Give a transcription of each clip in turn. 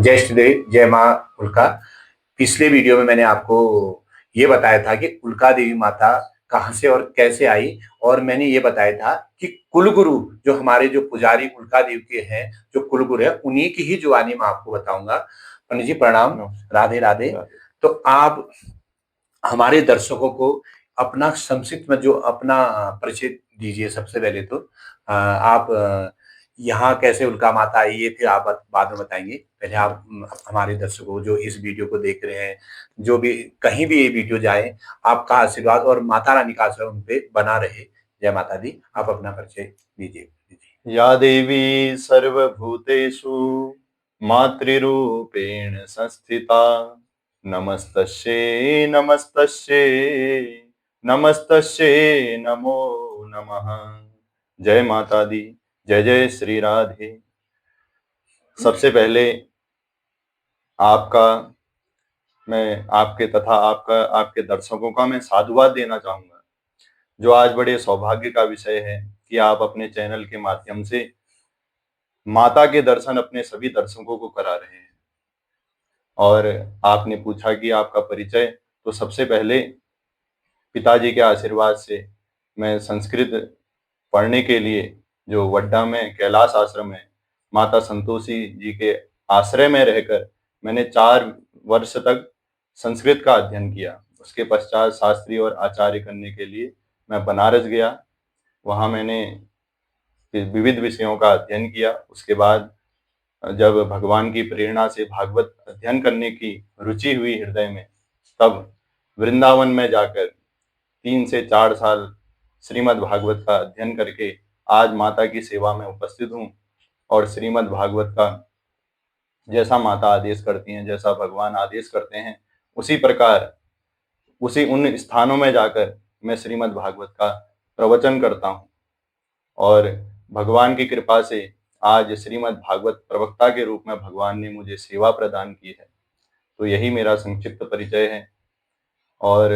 जय श्रीदेव, जय माँ उल्का। पिछले वीडियो में मैंने आपको ये बताया था कि उल्का देवी माता कहाँ से और कैसे आई, और मैंने ये बताया था कि कुलगुरु जो हमारे जो पुजारी उल्का देवी के हैं, जो कुलगुरु है, उन्हीं की ही जुबानी मैं आपको बताऊंगा। पंडित जी प्रणाम, राधे राधे। तो आप हमारे दर्शकों को अपना संक्षिप्त में जो अपना परिचय दीजिए। सबसे पहले तो आप यहाँ कैसे उल्का माता आई ये फिर आप बाद में बताएंगे। पहले आप हमारे दर्शकों को जो इस वीडियो को देख रहे हैं, जो भी कहीं भी ये वीडियो जाए, आपका आशीर्वाद और माता रानी का आशीर्वाद उन पे बना रहे। जय माता दी। आप अपना परिचय दीजिए। या देवी सर्वभूतेषु मातृरूपेण संस्थिता नमस्तस्यै नमस्तस्यै नमस्तस्यै नमो नमः। जय माता दी, जय जय श्री राधे। सबसे पहले आपका मैं आपके तथा आपके दर्शकों का मैं साधुवाद देना चाहूंगा, जो आज बड़े सौभाग्य का विषय है कि आप अपने चैनल के माध्यम से माता के दर्शन अपने सभी दर्शकों को करा रहे हैं। और आपने पूछा कि आपका परिचय, तो सबसे पहले पिताजी के आशीर्वाद से मैं संस्कृत पढ़ने के लिए जो वड्डा में कैलाश आश्रम है, माता संतोषी जी के आश्रय में रहकर मैंने 4 वर्ष तक संस्कृत का अध्ययन किया। उसके पश्चात शास्त्री और आचार्य करने के लिए मैं बनारस गया। वहाँ मैंने विविध विषयों का अध्ययन किया। उसके बाद जब भगवान की प्रेरणा से भागवत अध्ययन करने की रुचि हुई हृदय में, तब वृंदावन में जाकर 3 से 4 साल श्रीमद् भागवत का अध्ययन करके आज माता की सेवा में उपस्थित हूँ। और श्रीमद् भागवत का जैसा माता आदेश करती हैं, जैसा भगवान आदेश करते हैं, उसी प्रकार उन स्थानों में जाकर मैं श्रीमद् भागवत का प्रवचन करता हूँ। और भगवान की कृपा से आज श्रीमद् भागवत प्रवक्ता के रूप में भगवान ने मुझे सेवा प्रदान की है। तो यही मेरा संक्षिप्त परिचय है। और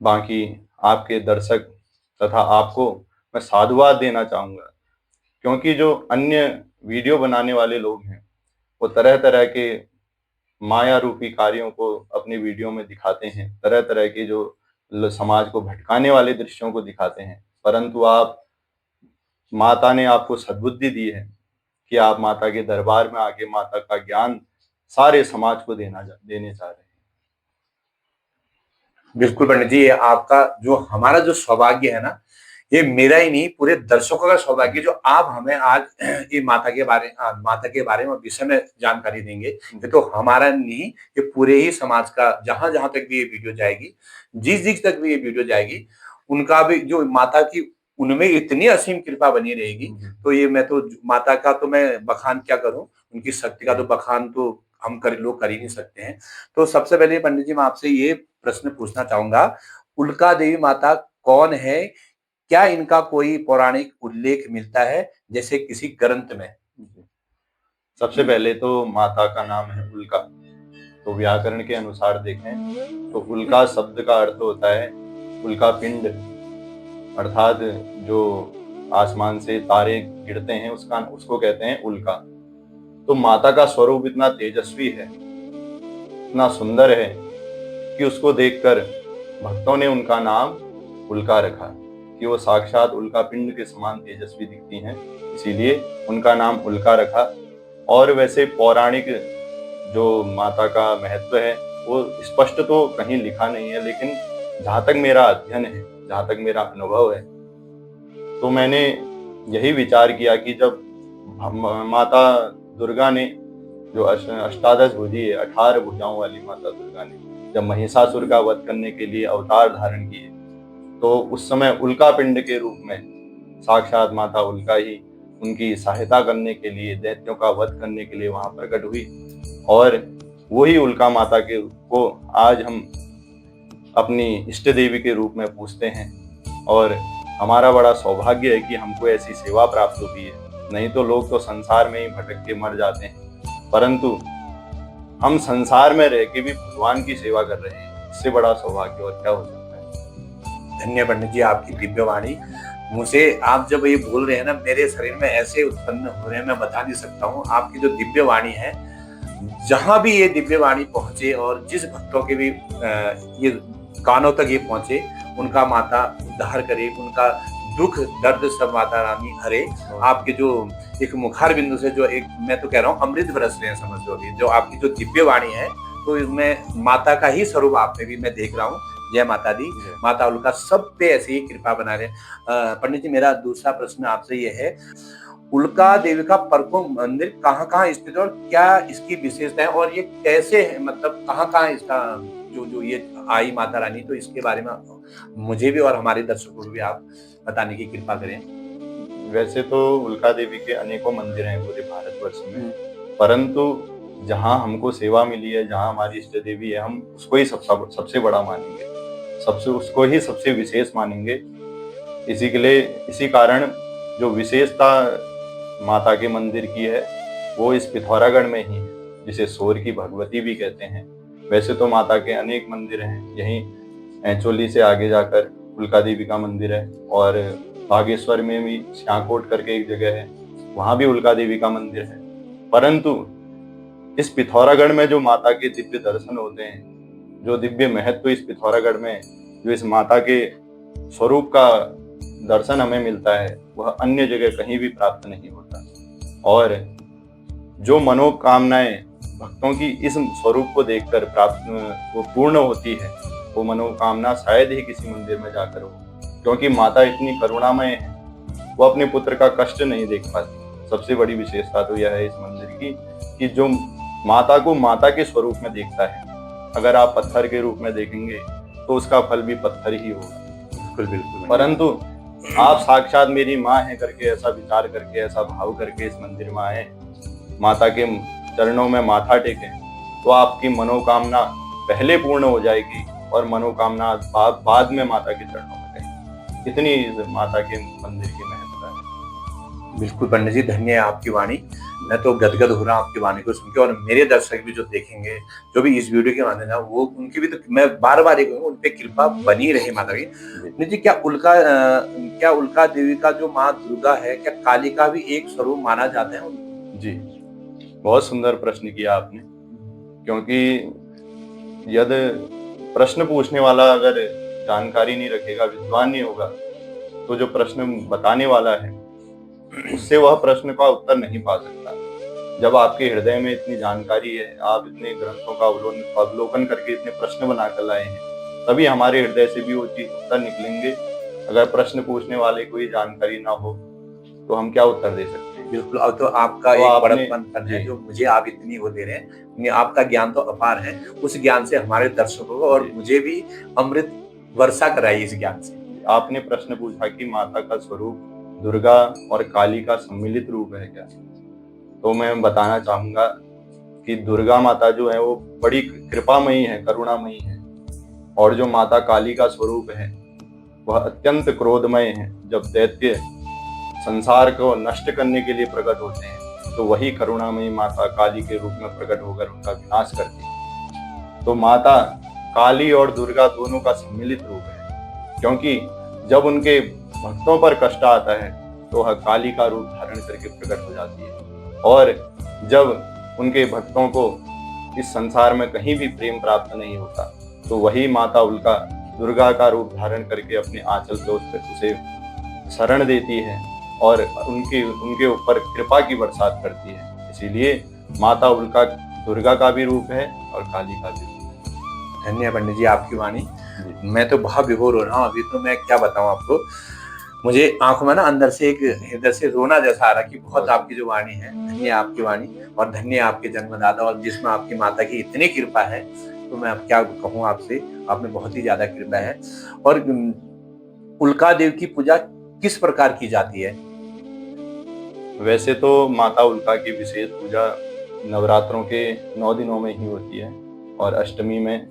बाकी आपके दर्शक तथा आपको मैं साधुवाद देना चाहूँगा, क्योंकि जो अन्य वीडियो बनाने वाले लोग हैं, वो तरह तरह के माया रूपी कार्यों को अपनी वीडियो में दिखाते हैं, तरह तरह के जो समाज को भटकाने वाले दृश्यों को दिखाते हैं। परंतु माता ने आपको सद्बुद्धि दी है कि आप माता के दरबार में आके माता का ज्ञान सारे समाज को देने चाह रहे हैं। बिल्कुल पंडित जी, ये आपका जो हमारा जो सौभाग्य है ना, ये मेरा ही नहीं पूरे दर्शकों का सौभाग्य, जो आप हमें आज ये माता के बारे में विषय में जानकारी देंगे। ये तो हमारा नहीं, ये पूरे ही समाज का, जहां जहां तक भी ये वीडियो जाएगी, जिस जिस तक भी ये वीडियो जाएगी, उनका भी जो माता की उनमें इतनी असीम कृपा बनी रहेगी। तो ये मैं तो माता का तो मैं बखान क्या करूं, उनकी शक्ति का तो बखान तो हम लोग कर ही नहीं सकते हैं। तो सबसे पहले पंडित जी मैं आपसे ये प्रश्न पूछना चाहूंगा, उल्का देवी माता कौन है? क्या इनका कोई पौराणिक उल्लेख मिलता है जैसे किसी ग्रंथ में? सबसे पहले तो माता का नाम है उल्का। तो व्याकरण के अनुसार देखें तो उल्का शब्द का अर्थ होता है उल्का पिंड, अर्थात जो आसमान से तारे गिरते हैं उसको कहते हैं उल्का। तो माता का स्वरूप इतना तेजस्वी है, इतना सुंदर है कि उसको देखकर भक्तों ने उनका नाम उल्का रखा, कि वो साक्षात उल्का पिंड के समान तेजस्वी दिखती हैं, इसीलिए उनका नाम उल्का रखा। और वैसे पौराणिक जो माता का महत्व है वो स्पष्ट तो कहीं लिखा नहीं है, लेकिन जहाँ तक मेरा अध्ययन है, जहाँ तक मेरा अनुभव है, तो मैंने यही विचार किया कि जब माता दुर्गा ने जो अष्टादश भुजी है, 18 भुजाओं वाली माता दुर्गा ने जब महिषासुर का वध करने के लिए अवतार धारण किए, तो उस समय उल्का पिंड के रूप में साक्षात माता उल्का ही उनकी सहायता करने के लिए, दैत्यों का वध करने के लिए वहां प्रकट हुई। और वही उल्का माता को आज हम अपनी इष्ट देवी के रूप में पूजते हैं। और हमारा बड़ा सौभाग्य है कि हमको ऐसी सेवा प्राप्त हुई है। नहीं तो लोग तो संसार में ही भटक के मर जाते हैं, परंतु हम संसार में रह के भी भगवान की सेवा कर रहे हैं। इससे बड़ा सौभाग्य और क्या हो सकता है। धन्य पंडित जी आपकी दिव्य वाणी। मुझे आप जब ये बोल रहे हैं ना, मेरे शरीर में ऐसे उत्पन्न हो रहे हैं, मैं बता नहीं सकता हूँ। आपकी जो दिव्य वाणी है जहां भी ये दिव्य वाणी पहुंचे और जिस भक्तों के भी ये कानों तक ये पहुंचे, उनका माता उद्धार करे, उनका दुख दर्द सब माता रानी हरे। आपके जो एक मुखार बिंदु से जो एक, मैं तो कह रहा हूँ, अमृत बरस रहे हैं, समझ लो अभी जो आपकी जो दिव्य वाणी है, तो इसमें माता का ही स्वरूप आप में भी मैं देख रहा हूँ। जय माता दी। माता उल्का सब पे ऐसे ही कृपा बना रहे। पंडित जी, मेरा दूसरा प्रश्न आपसे ये है, उल्का देवी का प्रमुख मंदिर कहाँ-कहाँ स्थित है और क्या इसकी विशेषता है और ये कैसे है, मतलब कहाँ-कहाँ इसका जो जो ये आई माता रानी, तो इसके बारे में मुझे भी और हमारे दर्शकों को भी आप बताने की कृपा करें। वैसे तो उल्का देवी के अनेकों मंदिर हैं पूरे भारतवर्ष में, परंतु जहाँ हमको सेवा मिली है, जहाँ हमारी इष्ट देवी है, हम उसको ही सबसे बड़ा मानेंगे, उसको ही सबसे विशेष मानेंगे। इसी कारण जो विशेषता माता के मंदिर की है, वो इस पिथौरागढ़ में ही है, जिसे सोर की भगवती भी कहते हैं। वैसे तो माता के अनेक मंदिर हैं, यहीं ऐचोली से आगे जाकर उल्का देवी का मंदिर है, और बागेश्वर में भी श्यांकोट करके एक जगह है, वहां भी उल्का देवी का मंदिर है। परंतु इस पिथौरागढ़ में जो माता के दिव्य दर्शन होते हैं, जो दिव्य महत्व इस पिथौरागढ़ में जो इस माता के स्वरूप का दर्शन हमें मिलता है, वह अन्य जगह कहीं भी प्राप्त नहीं होता। और जो मनोकामनाएं भक्तों की इस स्वरूप को देखकर प्राप्त वो पूर्ण होती है, वो मनोकामना शायद ही किसी मंदिर में जाकर हो, क्योंकि माता इतनी करुणामय है, वो अपने पुत्र का कष्ट नहीं देख पाती। सबसे बड़ी विशेषता तो यह है इस मंदिर की कि जो माता को माता के स्वरूप में देखता है, अगर आप पत्थर के रूप में देखेंगे तो उसका फल भी पत्थर ही होगा। बिल्कुल बिल्कुल। परंतु आप साक्षात मेरी माँ है करके ऐसा विचार करके, ऐसा भाव करके इस मंदिर में आए, माता के चरणों में माथा टेकें, तो आपकी मनोकामना पहले पूर्ण हो जाएगी और मनोकामना बाद में माता के चरणों में रहेगी। इतनी माता के मंदिर की महत्ता है। बिल्कुल पंडित जी, धन्य है आपकी वाणी। मैं तो गदगद हो रहा हूँ आपकी वाणी को सुन के, और मेरे दर्शक भी जो देखेंगे, जो भी इस वीडियो के माध्यम से, वो उनकी भी तो मैं बार बार कहूँगा, उन पे कृपा बनी रही माता की। पंडित जी, क्या उल्का देवी का जो माँ दुर्गा है, क्या काली का भी एक स्वरूप माना जाता है? जी, बहुत सुंदर प्रश्न किया आपने, क्योंकि यदि प्रश्न पूछने वाला अगर जानकारी नहीं रखेगा, विद्वान नहीं होगा, तो जो प्रश्न बताने वाला है उससे वह प्रश्न का उत्तर नहीं पा सकता। जब आपके हृदय में इतनी जानकारी है, आप इतने ग्रंथों का अवलोकन करके इतने प्रश्न बनाकर लाए हैं, तभी हमारे हृदय से भी वो चीज उत्तर निकलेंगे। अगर प्रश्न पूछने वाले को ही जानकारी ना हो तो हम क्या उत्तर दे सकते हैं। बिल्कुल, अब तो आपका एक बड़प्पन है जो मुझे आप इतनी वो दे रहे हैं। आपका ज्ञान तो अपार है, उस ज्ञान से हमारे दर्शकों को और मुझे भी अमृत वर्षा कराई इस ज्ञान से। आपने प्रश्न पूछा कि माता का स्वरूप दुर्गा और काली का सम्मिलित रूप है क्या, तो मैं बताना चाहूंगा कि दुर्गा माता जो है वो बड़ी कृपामयी है, करुणामयी है, और जो माता काली का स्वरूप है वह अत्यंत क्रोधमय है। जब दैत्य संसार को नष्ट करने के लिए प्रकट होते हैं, तो वही करुणामयी माता काली के रूप में प्रकट होकर उनका विनाश करती है। तो माता काली और दुर्गा दोनों का सम्मिलित रूप है, क्योंकि जब उनके भक्तों पर कष्ट आता है तो वह काली का रूप धारण करके प्रकट हो जाती है, और जब उनके भक्तों को इस संसार में कहीं भी प्रेम प्राप्त नहीं होता, तो वही माता उल्का दुर्गा का रूप धारण करके अपने आंचल से उसे शरण देती है और उनके ऊपर कृपा की बरसात करती है। इसीलिए माता उल्का दुर्गा का भी रूप है और काली का भी रूप है। धन्य पंडित जी आपकी वाणी। मैं तो बहुत विभोर हो रहा हूँ अभी, तो मैं क्या बताऊँ आपको, मुझे आंखों में ना अंदर से एक हृदय से रोना जैसा आ रहा कि बहुत आपकी जो वाणी है, धन्य आपकी वाणी, और धन्य आपके जन्मदाता, और जिसमें आपकी माता की इतनी कृपा है, तो मैं अब क्या कहूँ आपसे, आप में बहुत ही ज्यादा कृपा है। और उल्का देव की पूजा किस प्रकार की जाती है? वैसे तो माता उल्का की विशेष पूजा नवरात्रों के 9 दिनों में ही होती है, और अष्टमी में।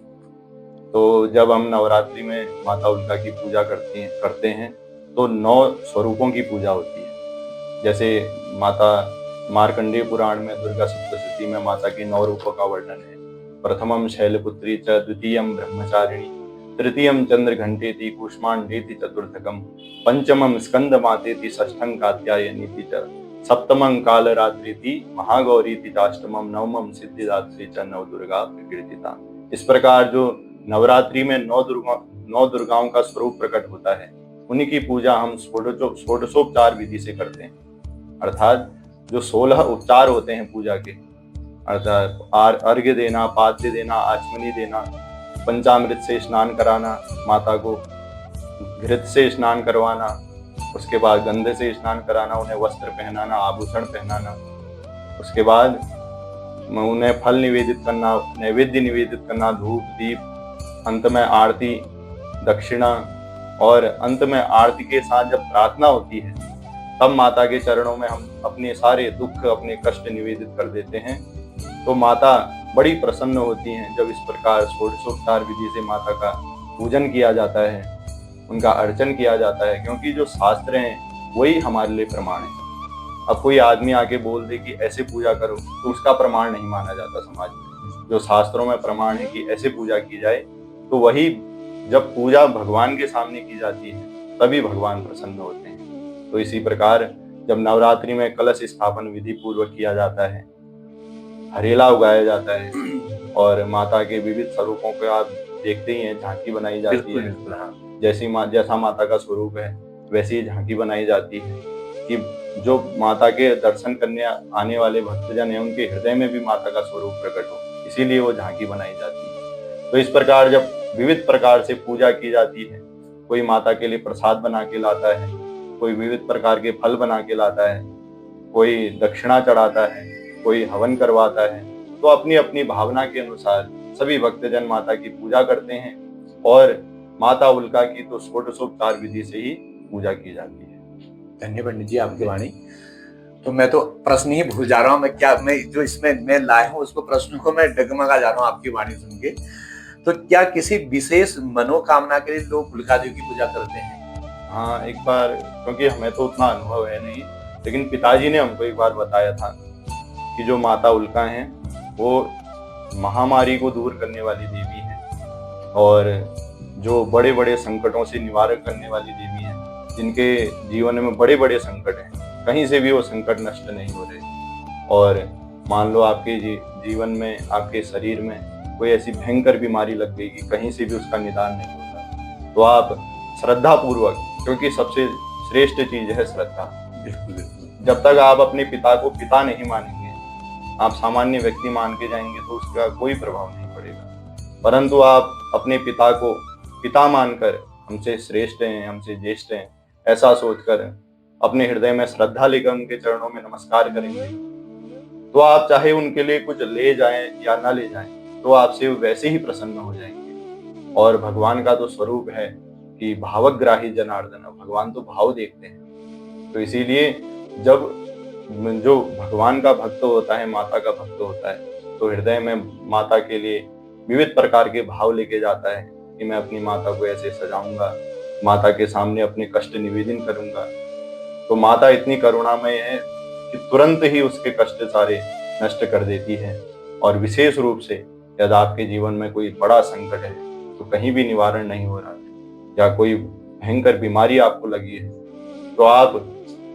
तो जब हम नवरात्रि में माता उल्का की पूजा करते हैं तो 9 स्वरूपों की पूजा होती है। जैसे माता मार्कंडेय पुराण में दुर्गा सप्तशती में माता के 9 रूपों का वर्णन है। प्रथमम शैलपुत्री च, द्वितीयम ब्रह्मचारिणी, तृतीयम चंद्रघंटेति, कूष्मांडेति चतुर्थकम, पंचमम स्कंदमातेति, षष्ठं कात्यायनीति च, सप्तमं काल रात्रि थी महागौरी थी चाष्टमम नवमम सिद्धिदात्री च नव दुर्गा प्रकीर्तिता। इस प्रकार जो नवरात्रि में नौ दुर्गाओं का स्वरूप प्रकट होता है, उन्हीं की पूजा हम षोडशोपचार विधि से करते हैं। अर्थात जो 16 उपचार होते हैं पूजा के, अर्थात अर्घ्य देना, पाद्य देना, आचमनी देना, पंचामृत से स्नान कराना, माता को घृत से स्नान करवाना, उसके बाद गंधे से स्नान कराना, उन्हें वस्त्र पहनाना, आभूषण पहनाना, उसके बाद उन्हें फल निवेदित करना, नैवेद्य निवेदित करना, धूप दीप, अंत में आरती, दक्षिणा, और अंत में आरती के साथ जब प्रार्थना होती है तब माता के चरणों में हम अपने सारे दुख, अपने कष्ट निवेदित कर देते हैं। तो माता बड़ी प्रसन्न होती हैं जब इस प्रकार षोडशोपचार विधि से माता का पूजन किया जाता है, उनका अर्चन किया जाता है, क्योंकि जो शास्त्र हैं वही हमारे लिए प्रमाण है। अब कोई आदमी आके बोल दे कि ऐसे पूजा करो तो उसका प्रमाण नहीं माना जाता समाज में। जो शास्त्रों में प्रमाण है कि ऐसे पूजा की जाए, तो वही जब पूजा भगवान के सामने की जाती है तभी भगवान प्रसन्न होते हैं। तो इसी प्रकार जब नवरात्रि में कलश स्थापन विधि पूर्वक किया जाता है, हरेला उगाया जाता है, और माता के विविध स्वरूपों को आप देखते ही हैं, झांकी बनाई जाती है। जैसा माता का स्वरूप है वैसी ही झांकी बनाई जाती है कि जो माता के दर्शन करने आने वाले भक्तजन हैं उनके हृदय में भी माता का स्वरूप प्रकट हो, इसीलिए वो झांकी बनाई जाती है। तो इस प्रकार जब विविध प्रकार से पूजा की जाती है, कोई माता के लिए प्रसाद बना के लाता है, कोई विविध प्रकार के फल बना के लाता है, कोई दक्षिणा चढ़ाता है, कोई हवन करवाता है, तो अपनी अपनी भावना के अनुसार सभी भक्तजन माता की पूजा करते हैं। और माता उल्का की तो षोडशोपचार विधि से ही पूजा की जाती है। धन्य पंडित जी आपकी वाणी। तो मैं तो प्रश्न ही भूल जा रहा हूँ, मैं जो इसमें मैं लाया हूँ उसको प्रश्न को मैं डगमगा जा रहा हूँ आपकी वाणी सुन के। तो क्या किसी विशेष मनोकामना के लिए लोग उल्का देवी की पूजा करते हैं? हाँ, एक बार, क्योंकि हमें तो उतना अनुभव है नहीं, लेकिन पिताजी ने हमको एक बार बताया था कि जो माता उल्का हैं वो महामारी को दूर करने वाली देवी हैं, और जो बड़े बड़े संकटों से निवारण करने वाली देवी हैं, जिनके जीवन में बड़े बड़े संकट हैं, कहीं से भी वो संकट नष्ट नहीं हो रहे। और मान लो आपके जीवन में, आपके शरीर में कोई ऐसी भयंकर बीमारी लग गई कि कहीं से भी उसका निदान नहीं होता, तो आप श्रद्धा पूर्वक, क्योंकि सबसे श्रेष्ठ चीज है श्रद्धा। बिल्कुल। जब तक आप अपने पिता को पिता नहीं मानेंगे, आप सामान्य व्यक्ति मान के जाएंगे तो उसका कोई प्रभाव नहीं पड़ेगा। परंतु आप अपने पिता को पिता मानकर, हमसे श्रेष्ठ हैं, हमसे ज्येष्ठ हैं, ऐसा सोचकर अपने हृदय में श्रद्धा लेकर उनके चरणों में नमस्कार करेंगे, तो आप चाहे उनके लिए कुछ ले जाएं या ना ले जाएं, तो आपसे वैसे ही प्रसन्न हो जाएंगे। और भगवान का तो स्वरूप है कि भावग्राही जनार्दन, भगवान तो भाव देखते हैं। तो इसीलिए जब जो भगवान का भक्त होता है, माता का भक्त होता है, तो हृदय में माता के लिए विविध प्रकार के भाव लेके जाता है कि मैं अपनी माता को ऐसे सजाऊंगा, माता के सामने अपने कष्ट निवेदन करूंगा। तो माता इतनी करुणामय है कि तुरंत ही उसके कष्ट सारे नष्ट कर देती है। और विशेष रूप से यदि आपके जीवन में कोई बड़ा संकट है, तो कहीं भी निवारण नहीं हो रहा है, या कोई भयंकर बीमारी आपको लगी है, तो आप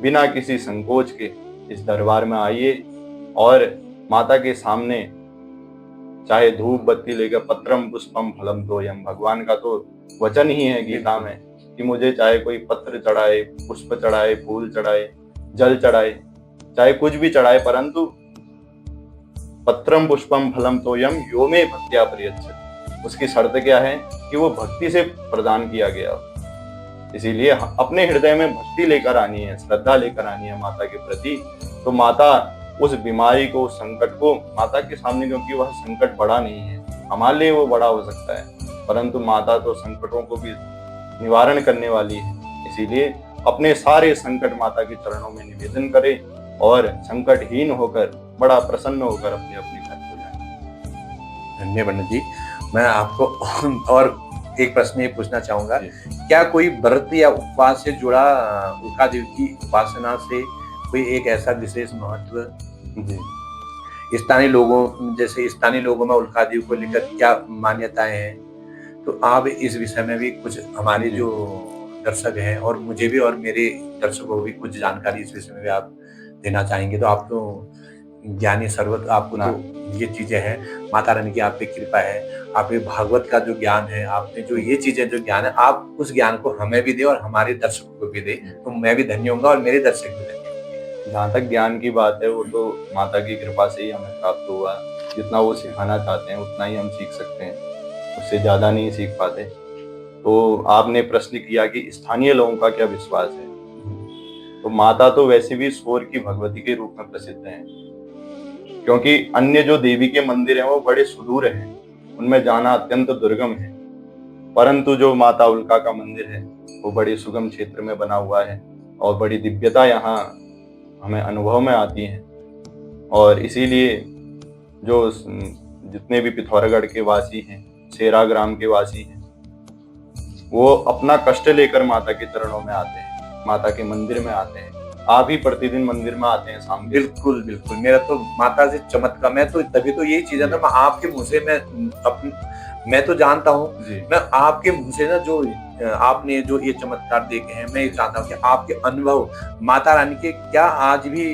बिना किसी संकोच के इस दरबार में आइए और माता के सामने चाहे धूप बत्ती लेकर, पत्रम पुष्पम फलम तोयम, भगवान का तो वचन ही है गीता में कि मुझे चाहे कोई पत्र चढ़ाए, पुष्प चढ़ाए, फूल चढ़ाए, जल चढ़ाए, चाहे कुछ भी चढ़ाए, परंतु पत्रम पुष्पम फलम तोयम यो मे भक्त्या प्रयच्छति। उसकी शर्त क्या है कि वो भक्ति से प्रदान किया गया। इसीलिए अपने हृदय में भक्ति लेकर आनी है, श्रद्धा लेकर आनी है माता के प्रति। तो माता उस बीमारी को, उस संकट को माता के सामने, क्योंकि वह संकट बड़ा नहीं है, हमारे लिए वो बड़ा हो सकता है, परंतु माता तो संकटों को भी निवारण करने वाली है। इसीलिए अपने सारे संकट माता के चरणों में निवेदन करें और संकटहीन होकर, बड़ा प्रसन्न होकर अपने अपने घर को जाएं। धन्य पंडित जी। मैं आपको और एक प्रश्न ये पूछना चाहूंगा, क्या कोई व्रत या उपवास से जुड़ा उल्का देवी की उपासना से कोई एक ऐसा विशेष महत्व? स्थानीय लोगों में उल्का देवी को लेकर क्या मान्यताएं हैं? तो आप इस विषय में भी कुछ, हमारे जो दर्शक हैं और मुझे भी और मेरे दर्शकों को भी कुछ जानकारी इस विषय में भी आप देना चाहेंगे? तो आप तो ज्ञानी सर्वत, आपको ना तो ये चीजें हैं, माता रानी की आप पे कृपा है, आपके भागवत का जो ज्ञान है, आपने जो ये चीजें जो ज्ञान है, आप उस ज्ञान को हमें भी दे और हमारे दर्शकों को भी दे, तो मैं भी धन्य होऊंगा और मेरे दर्शक भी धन्य होंगे। जहाँ तक ज्ञान की बात है वो तो माता की कृपा से ही हमें प्राप्त हुआ। जितना वो सिखाना चाहते हैं उतना ही हम सीख सकते हैं, उससे ज़्यादा नहीं सीख पाते। तो आपने प्रश्न किया कि स्थानीय लोगों का क्या विश्वास है। तो माता तो वैसे भी सोर की भगवती के रूप में प्रसिद्ध हैं, क्योंकि अन्य जो देवी के मंदिर हैं वो बड़े सुदूर हैं, उनमें जाना अत्यंत दुर्गम है। परंतु जो माता उल्का का मंदिर है वो बड़े सुगम क्षेत्र में बना हुआ है और बड़ी दिव्यता यहाँ हमें अनुभव में आती है। और इसीलिए जो जितने भी पिथौरागढ़ के वासी हैं, सेरा ग्राम के वासी हैं, वो अपना कष्ट लेकर माता के चरणों में आते हैं, माता के मंदिर में आते हैं। आप ही प्रतिदिन मंदिर में आते हैं शाम के। बिल्कुल बिल्कुल, मेरा तो माता से चमत्कार, मैं तो तभी तो यही चीज है ना, मैं आपके मुंह से मैं तो जानता हूँ, जी मैं आपके मुंह से ना जो आपने जो ये चमत्कार देखे हैं, मैं ये चाहता हूँ कि आपके अनुभव माता रानी के, क्या आज भी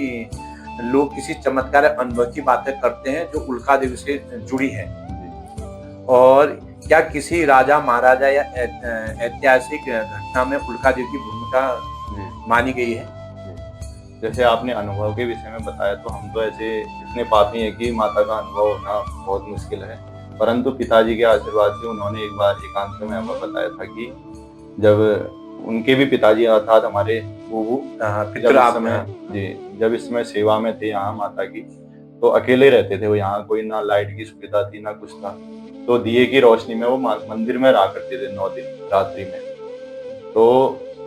लोग किसी चमत्कार या अनुभव की बातें करते हैं जो उल्का देवी से जुड़ी है? और क्या किसी राजा महाराजा या ऐतिहासिक घटना में उल्का देवी की भूमिका मानी गई है? जैसे आपने अनुभव के विषय में बताया, तो हम तो ऐसे इतने पापी हैं कि माता का अनुभव होना बहुत मुश्किल है। परंतु पिताजी के आशीर्वाद से उन्होंने एक बार एकांत में हमें बताया था कि जब उनके भी पिताजी अर्थात हमारे बूबू जब इसमें सेवा में थे यहाँ माता की, तो अकेले रहते थे वो। यहाँ कोई ना लाइट की सुविधा थी ना कुछ था, तो दिए की रोशनी में वो मंदिर में रहा करते थे 9 दिन रात्रि में। तो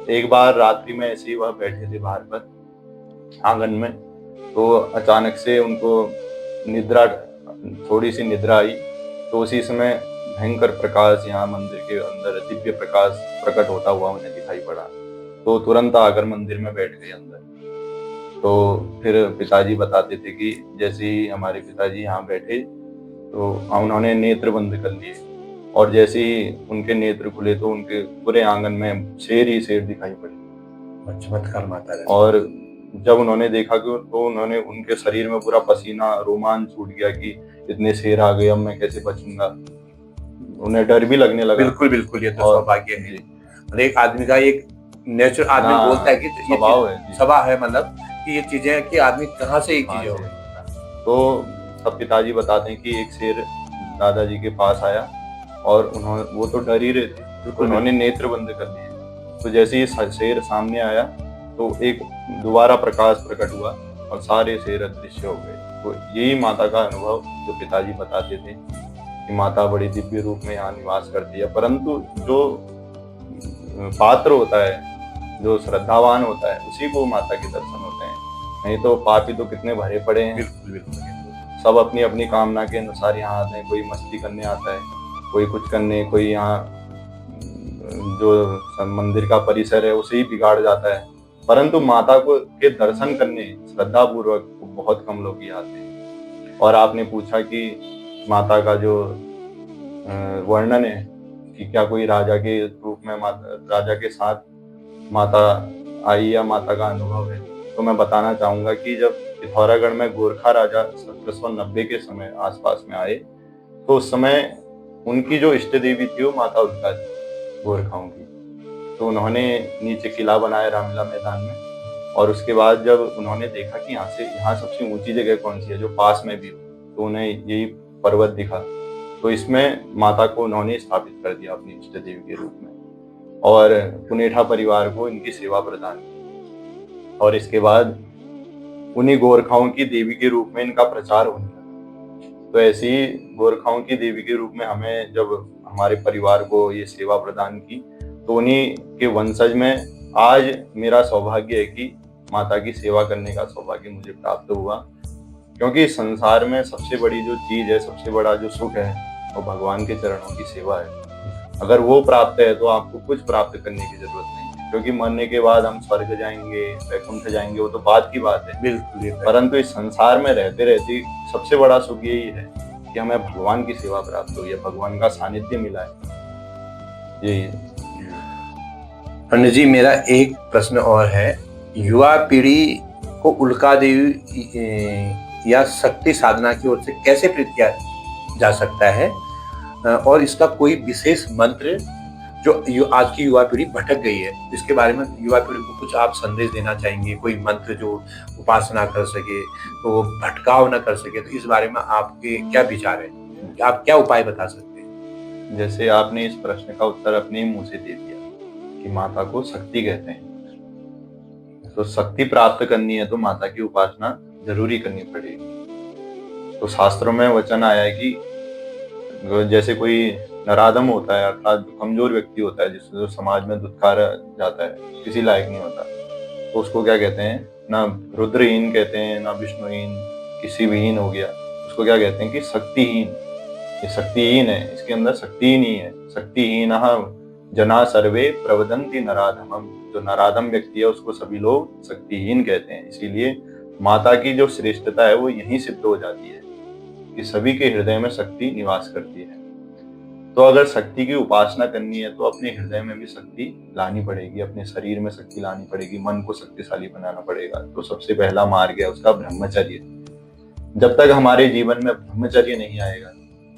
एक बार रात्रि में ऐसे ही वह बैठे थे बाहर पर आंगन में, तो अचानक से उनको निद्रा, थोड़ी सी निद्रा आई। तो उसी समय भयंकर प्रकाश यहाँ मंदिर के अंदर, दिव्य प्रकाश प्रकट होता हुआ उन्हें दिखाई पड़ा। तो तुरंत आकर मंदिर में बैठ गए अंदर। तो फिर पिताजी बताते थे कि जैसे ही हमारे पिताजी यहाँ बैठे तो उन्होंने नेत्र बंद कर लिए, और जैसे ही उनके नेत्र खुले तो उनके पूरे आंगन में शेर ही शेर दिखाई पड़े। चमत्कार माता है। और जब उन्होंने देखा कि तो उन्होंने, उनके शरीर में पूरा पसीना, रोमांच छूट गया कि इतने शेर आ गए, अब मैं कैसे बचूंगा। उन्हें डर भी लगने लगा। बिल्कुल बिल्कुल, ये तो सौभाग्य है। एक आदमी का एक नेचर, आदमी बोलता है कि स्वभाव है, मतलब कि ये चीजें कि आदमी कहाँ से एक चीज हो। तो सब पिताजी बताते हैं कि एक शेर दादाजी के पास आया और वो तो डर ही रहे थे, उन्होंने नेत्र बंद कर दिए। तो जैसे ही शेर सामने आया तो एक दोबारा प्रकाश प्रकट हुआ और सारे शेर अदृश्य हो गए। तो यही माता का अनुभव जो पिताजी बताते थे कि माता बड़ी दिव्य रूप में यहाँ निवास करती है। परंतु जो पात्र होता है, जो श्रद्धावान होता है, उसी को माता के दर्शन होते हैं। नहीं तो पापी तो कितने भरे पड़े हैं। बिल्कुल बिल्कुल, सब अपनी अपनी कामना के अनुसार यहाँ आते हैं। कोई मस्ती करने आता है, कोई कुछ करने, कोई यहाँ जो मंदिर का परिसर है उसे ही बिगाड़ जाता है। परंतु माता को के दर्शन करने श्रद्धा पूर्वक बहुत कम लोग ही आते हैं। और आपने पूछा कि माता का जो वर्णन है कि क्या कोई राजा के रूप में राजा के साथ माता आई या माता का अनुभव है, तो मैं बताना चाहूंगा कि जब पिथौरागढ़ में गोरखा राजा 1790 के समय आसपास में आए, तो उस समय उनकी जो इष्ट देवी थी वो माता उल्का थी, गोरखाओं की। तो उन्होंने नीचे किला बनाया रामलीला मैदान में, और उसके बाद जब उन्होंने देखा कि यहाँ सबसे ऊंची जगह कौन सी है जो पास में भी हो, तो उन्हें यही पर्वत दिखा। तो इसमें माता को उन्होंने स्थापित कर दिया अपनी इष्ट देवी के रूप में, और पुनेठा परिवार को इनकी सेवा प्रदान की। और इसके बाद उन्हीं गोरखाओं की देवी के रूप में इनका प्रचार होने लगा। तो ऐसे ही गोरखाओं की देवी के रूप में हमें जब हमारे परिवार को ये सेवा प्रदान की, तो उन्हीं के वंशज में आज मेरा सौभाग्य है कि माता की सेवा करने का सौभाग्य मुझे प्राप्त हुआ। क्योंकि संसार में सबसे बड़ी जो चीज है, सबसे बड़ा जो सुख है, वो भगवान के चरणों की सेवा है। अगर वो प्राप्त है तो आपको कुछ प्राप्त करने की जरूरत नहीं है, क्योंकि मरने के बाद हम स्वर्ग जाएंगे, वैकुंठ जाएंगे, वो तो बात की बात है। बिल्कुल। परंतु इस संसार में रहते रहते सबसे बड़ा सुख यही है कि हमें भगवान की सेवा प्राप्त हुई है, भगवान का सानिध्य मिला है। यही है। पंडित जी, मेरा एक प्रश्न और है। युवा पीढ़ी को उल्का देवी या शक्ति साधना की ओर से कैसे प्रेरित किया जा सकता है, और इसका कोई विशेष मंत्र जो आज की युवा पीढ़ी भटक गई है, इसके बारे में युवा पीढ़ी को कुछ आप संदेश देना चाहेंगे? कोई मंत्र जो उपासना कर सके, तो वो भटकाव न कर सके, तो इस बारे में आपके क्या विचार है? आप क्या उपाय बता सकते हैं? जैसे आपने इस प्रश्न का उत्तर अपने मुंह से दे दिया कि माता को शक्ति कहते हैं, तो शक्ति प्राप्त करनी है तो माता की उपासना जरूरी करनी पड़ेगी। तो शास्त्रों में वचन आया है कि जैसे कोई नराधम होता है, अर्थात जो कमजोर व्यक्ति होता है, जिसको जो समाज में दुत्कारा जाता है, किसी लायक नहीं होता, तो उसको क्या कहते हैं? ना रुद्रहीन कहते हैं, ना विष्णुहीन, किसी भी हीन हो गया, उसको क्या कहते हैं कि शक्तिहीन। ये शक्तिहीन है, इसके अंदर शक्ति ही नहीं है। शक्तिहीन जना सर्वे प्रवदंती नराधमम, जो नराधम व्यक्ति है उसको सभी लोग शक्तिहीन कहते हैं। इसीलिए माता की जो श्रेष्ठता है वो यहीं सिद्ध हो जाती है कि सभी के हृदय में शक्ति निवास करती है। तो अगर शक्ति की उपासना करनी है तो अपने हृदय में भी शक्ति लानी पड़ेगी, अपने शरीर में शक्ति लानी पड़ेगी, मन को शक्तिशाली बनाना पड़ेगा। तो सबसे पहला मार्ग है उसका ब्रह्मचर्य। जब तक हमारे जीवन में ब्रह्मचर्य नहीं आएगा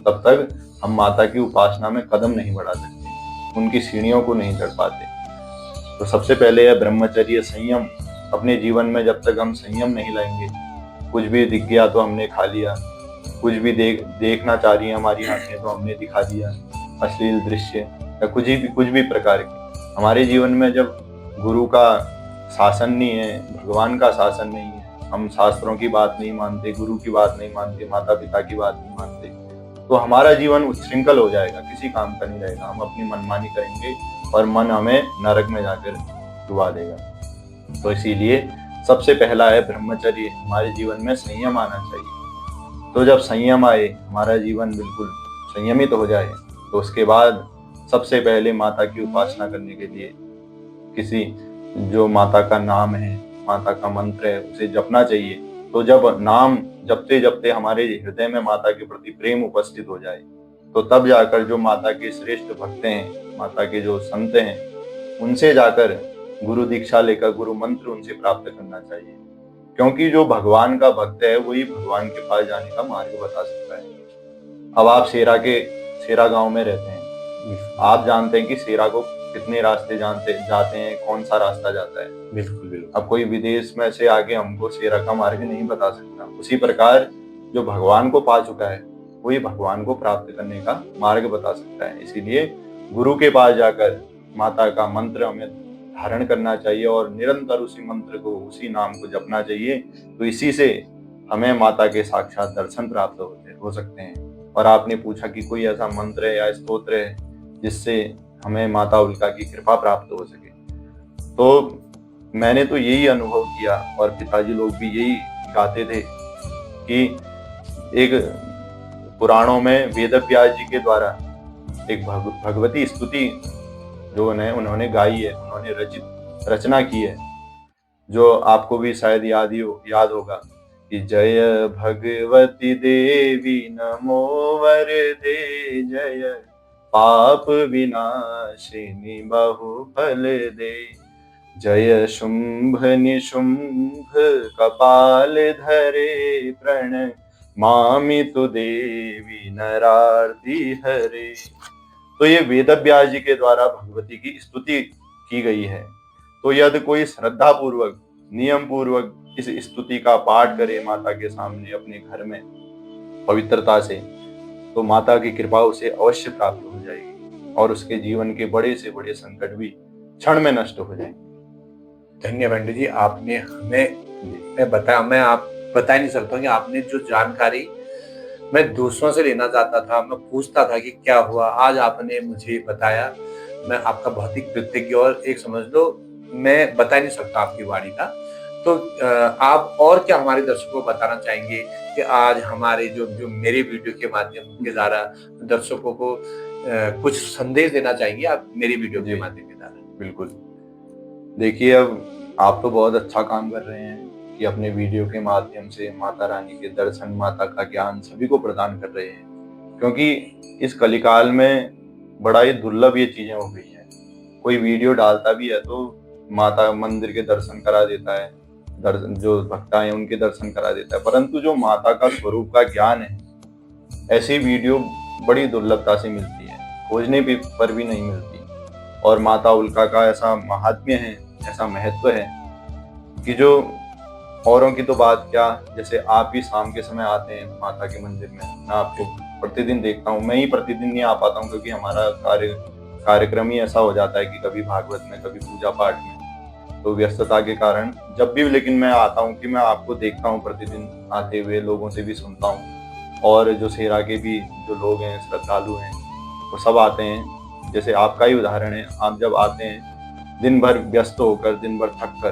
तब तक हम माता की उपासना में कदम नहीं बढ़ा सकते, उनकी सीढ़ियों को नहीं चढ़ पाते। तो सबसे पहले है ब्रह्मचर्य, संयम। अपने जीवन में जब तक हम संयम नहीं लाएंगे, कुछ भी दिख गया तो हमने खा लिया, कुछ भी देखना चाह रही है हमारी आंखें तो हमने दिखा दिया, अश्लील दृश्य या कुछ भी प्रकार के। हमारे जीवन में जब गुरु का शासन नहीं है, भगवान का शासन नहीं है, हम शास्त्रों की बात नहीं मानते, गुरु की बात नहीं मानते, माता पिता की बात नहीं मानते, तो हमारा जीवन उच्छृंखल हो जाएगा, किसी काम का नहीं रहेगा। हम अपनी मनमानी करेंगे और मन हमें नरक में जाकर डुबा देगा। तो इसीलिए सबसे पहला है ब्रह्मचर्य। हमारे जीवन में संयम आना चाहिए। तो जब संयम आए, हमारा जीवन बिल्कुल संयमित हो जाए, तो उसके बाद सबसे पहले माता की उपासना करने के लिए किसी जो माता का नाम है, माता का मंत्र है, उसे जपना चाहिए। तो जब नाम जपते जपते हमारे हृदय में माता के प्रति प्रेम उपस्थित हो जाए, तो तब जाकर जो माता के श्रेष्ठ भक्त हैं, माता के जो संत हैं, उनसे जाकर गुरु दीक्षा लेकर गुरु मंत्र उनसे प्राप्त करना चाहिए। क्योंकि जो भगवान का भक्त है वही भगवान के पास जाने का मार्ग बता सकता है। अब आप सेरा गांव में रहते हैं, आप जानते हैं कि सेरा को कितने रास्ते जाते हैं, कौन सा रास्ता जाता है। बिल्कुल बिल्कुल। अब कोई विदेश में से आके हमको सेरा का मार्ग नहीं बता सकता। उसी प्रकार जो भगवान को पा चुका है वही भगवान को प्राप्त करने का मार्ग बता सकता है। इसीलिए गुरु के पास जाकर माता का मंत्र हमें धारण करना चाहिए और निरंतर उसी मंत्र को, उसी नाम को जपना चाहिए। तो इसी से हमें माता के साक्षात दर्शन प्राप्त हो सकते हैं। और आपने पूछा कि कोई ऐसा मंत्र है या स्तोत्र है जिससे हमें माता उल्का की कृपा प्राप्त हो सके। तो मैंने तो यही अनुभव किया और पिताजी लोग भी यही गाते थे कि एक पुराणों में वेद व्यास जी के द्वारा एक भगवती स्तुति जो उन्होंने गाई है, उन्होंने रचना की है, जो आपको भी शायद याद होगा कि जय भगवती देवी नमो वरदे, जय पाप विनाशिनी बहुफल दे, जय शुंभ निशुंभ कपाल धरे, प्रण मामि तु देवी नरार्ति हरे। तो ये वेद व्यास जी के द्वारा भगवती की स्तुति की गई है। तो यदि कोई श्रद्धा पूर्वक, नियम पूर्वक इस स्तुति का पाठ करे माता के सामने अपने घर में पवित्रता से, तो माता की कृपा उसे अवश्य प्राप्त हो जाएगी और उसके जीवन के बड़े से बड़े संकट भी क्षण में नष्ट हो जाएंगे। धन्यवाद पंडित जी, आपने हमें बताया। मैं आप बता नहीं सकता कि आपने जो जानकारी मैं दूसरों से लेना चाहता था, मैं पूछता था कि क्या हुआ, आज आपने मुझे बताया। मैं आपका बहुत ही कृतज्ञ, और एक समझ लो मैं बता नहीं सकता आपकी वाणी का। तो आप और क्या हमारे दर्शकों को बताना चाहेंगे कि आज हमारे जो मेरे वीडियो के माध्यम के द्वारा दर्शकों को कुछ संदेश देना चाहेंगे आप मेरी वीडियो के माध्यम के द्वारा? बिल्कुल। देखिए, अब आप तो बहुत अच्छा काम कर रहे हैं कि अपने वीडियो के माध्यम से माता रानी के दर्शन, माता का ज्ञान सभी को प्रदान कर रहे हैं। क्योंकि इस कलिकाल में बड़ा ही दुर्लभ ये चीजें हो गई हैं। कोई वीडियो डालता भी है तो माता मंदिर के दर्शन करा देता है, जो भक्त हैं उनके दर्शन करा देता है, परंतु जो माता का स्वरूप का ज्ञान है, ऐसी वीडियो बड़ी दुर्लभता से मिलती है, खोजने पर भी नहीं मिलती। और माता उल्का का ऐसा महात्म्य है, ऐसा महत्व है कि जो औरों की तो बात क्या, जैसे आप ही शाम के समय आते हैं माता के मंदिर में, मैं आपको प्रतिदिन देखता हूँ। मैं ही प्रतिदिन नहीं आ पाता हूँ क्योंकि हमारा कार्यक्रम ही ऐसा हो जाता है कि कभी भागवत में, कभी पूजा पाठ में, तो व्यस्तता के कारण जब भी लेकिन मैं आता हूँ कि मैं आपको देखता हूँ प्रतिदिन आते हुए, लोगों से भी सुनता हूँ। और जो सेरा के भी जो लोग हैं, श्रद्धालु हैं, वो सब आते हैं। जैसे आपका ही उदाहरण है, आप जब आते हैं दिन भर व्यस्त होकर, दिन भर थक कर,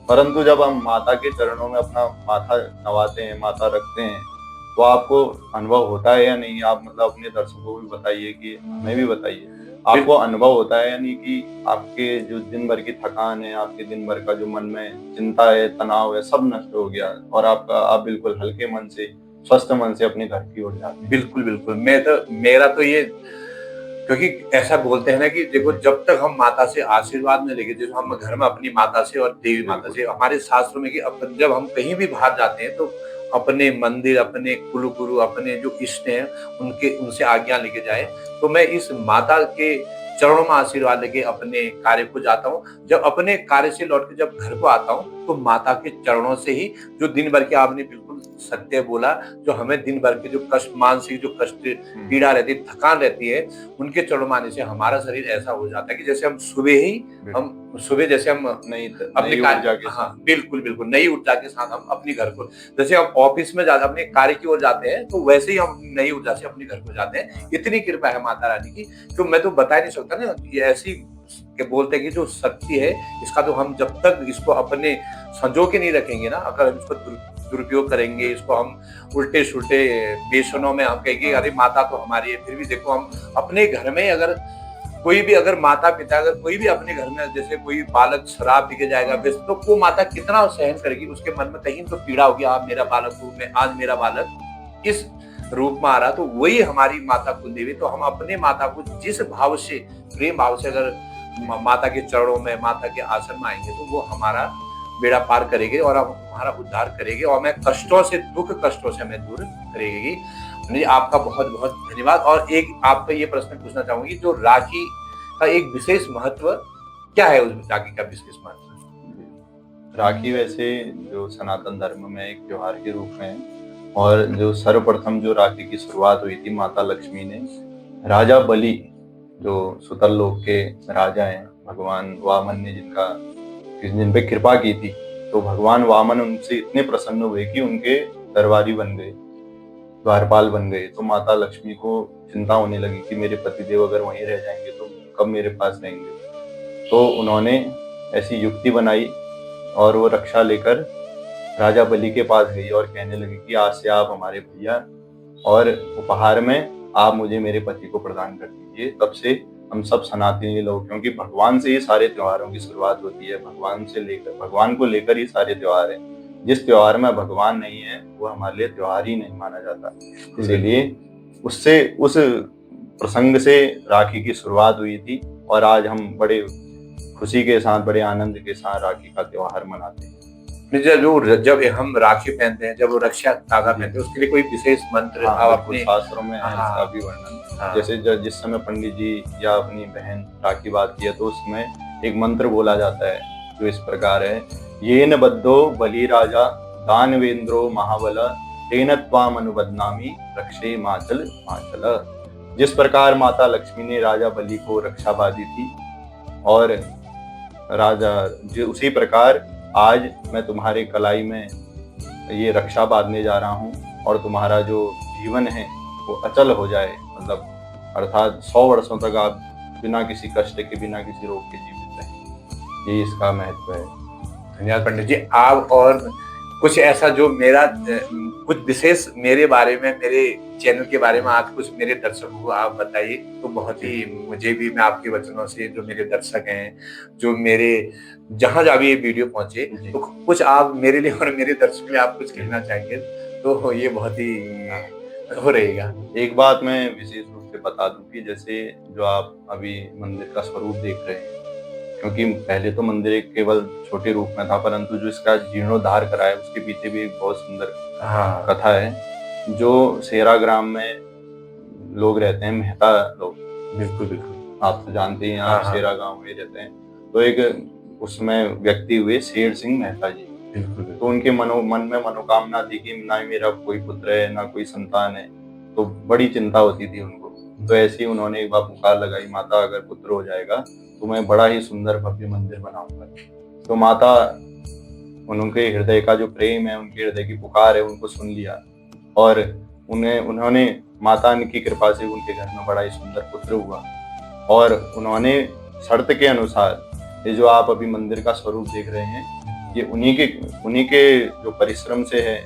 परंतु जब हम माता के चरणों में अपना माथा नवाते हैं, माथा रखते हैं, तो आपको अनुभव होता है या नहीं? आप मतलब अपने दर्शकों को भी बताइए, कि हमें भी बताइए, आपको अनुभव होता है यानी कि आपके जो दिन भर की थकान है, आपके दिन भर का जो मन में चिंता है, तनाव है, सब नष्ट हो गया और आप बिल्कुल हल्के मन से, स्वस्थ मन से अपने घर की ओर जाते हैं? बिल्कुल, बिल्कुल। मेरा तो ये, क्योंकि ऐसा बोलते हैं ना कि देखो, जब तक हम माता से आशीर्वाद नहीं लेंगे, जैसे हम घर में अपनी माता से और देवी माता से, हमारे शास्त्रों में कि जब हम कहीं भी बाहर जाते हैं तो अपने मंदिर, अपने कुल गुरु, अपने जो इष्ट हैं, उनसे आज्ञा लेके जाएं। तो मैं इस माता के चरणों में आशीर्वाद लेके अपने कार्य को जाता हूँ। जब अपने कार्य से लौट के जब घर को आता हूँ, तो माता के चरणों से ही, जो दिन भर के, आपने बिल्कुल सत्य बोला, जो हमें दिन भर के जो कष्ट, मानसिक जो कष्ट, पीड़ा रहती है, थकान रहती है, उनके चरणों में आने से हमारा शरीर ऐसा हो जाता है कि जैसे हम सुबह जैसे हम अपने कार्य, हाँ बिल्कुल, बिल्कुल नई ऊर्जा के साथ हम अपने घर को, जैसे हम ऑफिस में जाते, अपने कार्य की ओर जाते हैं, तो वैसे ही हम नई ऊर्जा से अपने घर को जाते हैं। इतनी कृपा है माता रानी की, तो मैं तो बता नहीं सकता ना, ये ऐसी के बोलते हैं कि जो शक्ति है, इसका तो हम जब तक इसको अपने संजो के नहीं रखेंगे ना, अगर हम इसको दुरुपयोग करेंगे, इसको हम उल्टे सुल्टे बेसनों में हम कहेंगे अरे माता तो हमारी है, फिर भी देखो हम अपने घर में अगर कोई भी, अगर माता पिता, अगर कोई भी अपने घर में, जैसे कोई बालक शराब पी के जाएगा, तो वो माता कितना सहन करेगी, उसके मन में कहीं तो पीड़ा होगी, आप मेरा बालक हूँ, मैं आज मेरा बालक इस रूप में आ रहा, तो वही हमारी माता कुलदेवी। तो हम अपने माता को जिस भाव से, प्रेम भाव से अगर माता के चरणों में, माता के आसन में आएंगे, तो वो हमारा बेड़ा पार करेगी और हमारा उद्धार करेगी, और मैं कष्टों से, दुख कष्टों से हमें दूर करेगी। जी, आपका बहुत बहुत धन्यवाद। और एक आपका ये प्रश्न पूछना चाहूंगी, जो राखी का एक विशेष महत्व क्या है, उस राखी का विशेष महत्व? राखी वैसे जो सनातन धर्म में एक त्योहार के रूप में है, और जो सर्वप्रथम जो राखी की शुरुआत हुई थी, माता लक्ष्मी ने राजा बलि, जो सुतल लोक के राजा हैं, भगवान वामन ने जिन पे कृपा की थी, तो भगवान वामन उनसे इतने प्रसन्न हुए कि उनके दरबारी बन गए, द्वारपाल बन गए। तो माता लक्ष्मी को चिंता होने लगी कि मेरे पतिदेव अगर वहीं रह जाएंगे तो कब मेरे पास रहेंगे। तो उन्होंने ऐसी युक्ति बनाई और वो रक्षा लेकर राजा बलि के पास गई और कहने लगी कि आज से आप हमारे भैया, और उपहार में आप मुझे मेरे पति को प्रदान कर दीजिए। तब से हम सब सनातनी लोग, क्योंकि भगवान से ये सारे त्योहारों की शुरुआत होती है, भगवान को लेकर ये सारे त्योहार हैं। जिस त्योहार में भगवान नहीं है वो हमारे लिए त्योहार ही नहीं माना जाता। इसीलिए उस प्रसंग से राखी की शुरुआत हुई थी, और आज हम बड़े खुशी के साथ, बड़े आनंद के साथ राखी का त्योहार मनाते हैं। जब हम राखी पहनते हैं, जब वो रक्षा धागा पहनते हैं, उसके लिए कोई विशेष मंत्र अपने शास्त्रों में है इसका भी वर्णन। जैसे जिस समय पंडित जी या अपनी बहन राखी बांधती है, तो उसमें एक मंत्र बोला जाता है जो इस प्रकार है, येन बद्धो बलि राजा दानवेंद्रो महाबल तेन त्वाम अनुबदनामी रक्षे माचल माचल। जिस प्रकार माता लक्ष्मी ने राजा बलि को रक्षा बांधी थी, और उसी प्रकार आज मैं तुम्हारे कलाई में ये रक्षा बांधने जा रहा हूँ, और तुम्हारा जो जीवन है वो अचल हो जाए, मतलब अर्थात 100 वर्षों तक आप बिना किसी कष्ट के, बिना किसी रोग के जीवित रहें। ये इसका महत्व है। धन्यवाद पंडित जी। आप और कुछ ऐसा जो मेरा कुछ विशेष मेरे बारे में, मेरे चैनल के बारे में आप कुछ मेरे दर्शकों को आप बताइए, तो बहुत ही मुझे भी, मैं आपके वचनों से, जो मेरे दर्शक हैं, जो मेरे जहां जहां भी ये वीडियो पहुंचे, तो कुछ आप मेरे लिए और मेरे दर्शकों के लिए आप कुछ कहना चाहेंगे, तो ये बहुत ही हो रहेगा। एक बात मैं विशेष रूप से बता दूं कि जैसे जो आप अभी मंदिर का स्वरूप देख रहे हैं, क्योंकि पहले तो मंदिर एक केवल छोटे रूप में था, परंतु जो इसका जीर्णोद्धार करा है उसके पीछे भी एक बहुत सुंदर हाँ, कथा है। जो सेरा ग्राम में लोग रहते हैं, मेहता लोग, बिल्कुल, बिल्कुल। आप तो जानते ही हैं, हाँ, आप हाँ। सेरा गांव में रहते हैं। तो एक उसमें व्यक्ति हुए शेर सिंह मेहता जी। बिल्कुल, तो बिल्कुल। उनके मन में मनोकामना थी कि ना ही मेरा कोई पुत्र है, ना कोई संतान है। तो बड़ी चिंता होती थी उनको। तो ऐसे ही उन्होंने एक बार पुकार लगाई, माता अगर पुत्र हो जाएगा तो मैं बड़ा ही सुंदर भव्य मंदिर बनाऊंगा। तो माता, उनके हृदय का जो प्रेम है, उनके हृदय की पुकार है, उनको सुन लिया और उन्होंने माता की कृपा से उनके घर में बड़ा ही सुंदर पुत्र हुआ। और उन्होंने शर्त के अनुसार, ये जो आप अभी मंदिर का स्वरूप देख रहे हैं, ये उन्हीं के जो परिश्रम से है,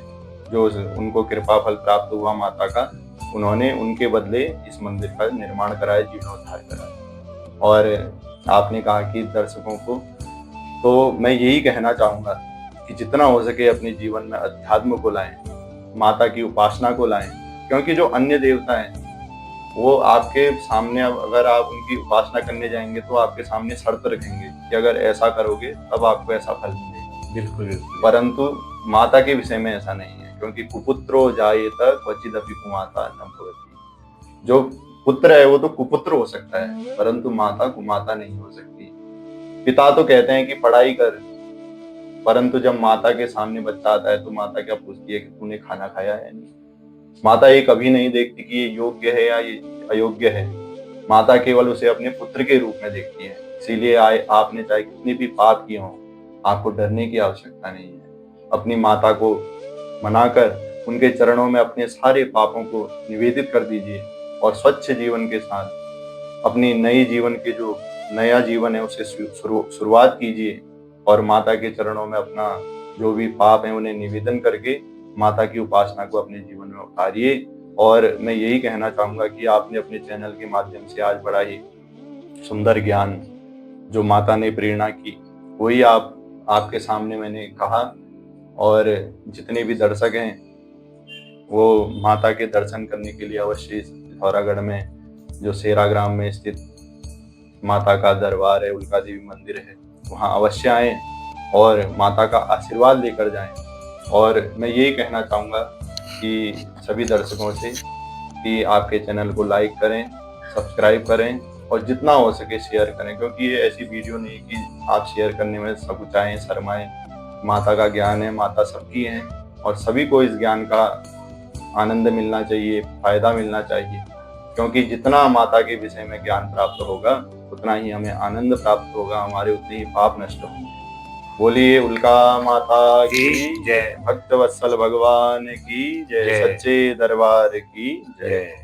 जो उनको कृपा फल प्राप्त हुआ माता का। उन्होंने उनके बदले इस मंदिर का निर्माण कराया, जीर्णोद्धार कराया। और आपने कहा कि दर्शकों को, तो मैं यही कहना चाहूंगा कि जितना हो सके अपने जीवन में अध्यात्म को लाएं, माता की उपासना को लाएं। क्योंकि जो अन्य देवता हैं वो आपके सामने, अब अगर आप उनकी उपासना करने जाएंगे तो आपके सामने शर्त रखेंगे कि अगर ऐसा करोगे तब आपको ऐसा फल मिलेगा। बिल्कुल, बिल्कुल। परंतु माता के विषय में ऐसा नहीं है, क्योंकि कुपुत्रो जायेत क्वचिदपि कुमाता न भवति। जो पुत्र है वो तो कुपुत्र हो सकता है, परंतु माता कुमाता नहीं हो सकती। पिता तो कहते हैं कि पढ़ाई कर, परंतु जब माता के सामने बच्चा आता है तो माता क्या पूछती है कि तूने खाना खाया है? नहीं। माता ये कभी नहीं देखती कि ये योग्य है या ये अयोग्य है। माता केवल उसे अपने पुत्र के रूप में देखती है। इसीलिए आपने चाहे कितने भी पाप किए हों, आपको डरने की आवश्यकता नहीं है। अपनी माता को मनाकर उनके चरणों में अपने सारे पापों को निवेदित कर दीजिए और स्वच्छ जीवन के साथ अपनी नया जीवन है उसे शुरुआत कीजिए। और माता के चरणों में अपना जो भी पाप है उन्हें निवेदन करके माता की उपासना को अपने जीवन में उतारिए। और मैं यही कहना चाहूंगा कि आपने अपने चैनल के माध्यम से आज बड़ा ही सुंदर ज्ञान जो माता ने प्रेरणा की, वही आपके सामने मैंने कहा। और जितने भी दर्शक हैं वो माता के दर्शन करने के लिए अवश्य इस पिथौरागढ़ में जो सेरा ग्राम में स्थित माता का दरबार है, उल्का देवी मंदिर है, वहाँ अवश्य आएं और माता का आशीर्वाद लेकर जाएं। और मैं यही कहना चाहूँगा कि सभी दर्शकों से कि आपके चैनल को लाइक करें, सब्सक्राइब करें और जितना हो सके शेयर करें, क्योंकि ये ऐसी वीडियो नहीं कि आप शेयर करने में सकुचाएं, शर्माएं। माता का ज्ञान है, माता सबकी है और सभी को इस ज्ञान का आनंद मिलना चाहिए, फायदा मिलना चाहिए। क्योंकि जितना माता के विषय में ज्ञान प्राप्त होगा उतना ही हमें आनंद प्राप्त होगा, हमारे उतने ही पाप नष्ट होंगे। बोलिए उल्का माता की जय, भक्त वत्सल भगवान की जय, सच्चे दरबार की जय।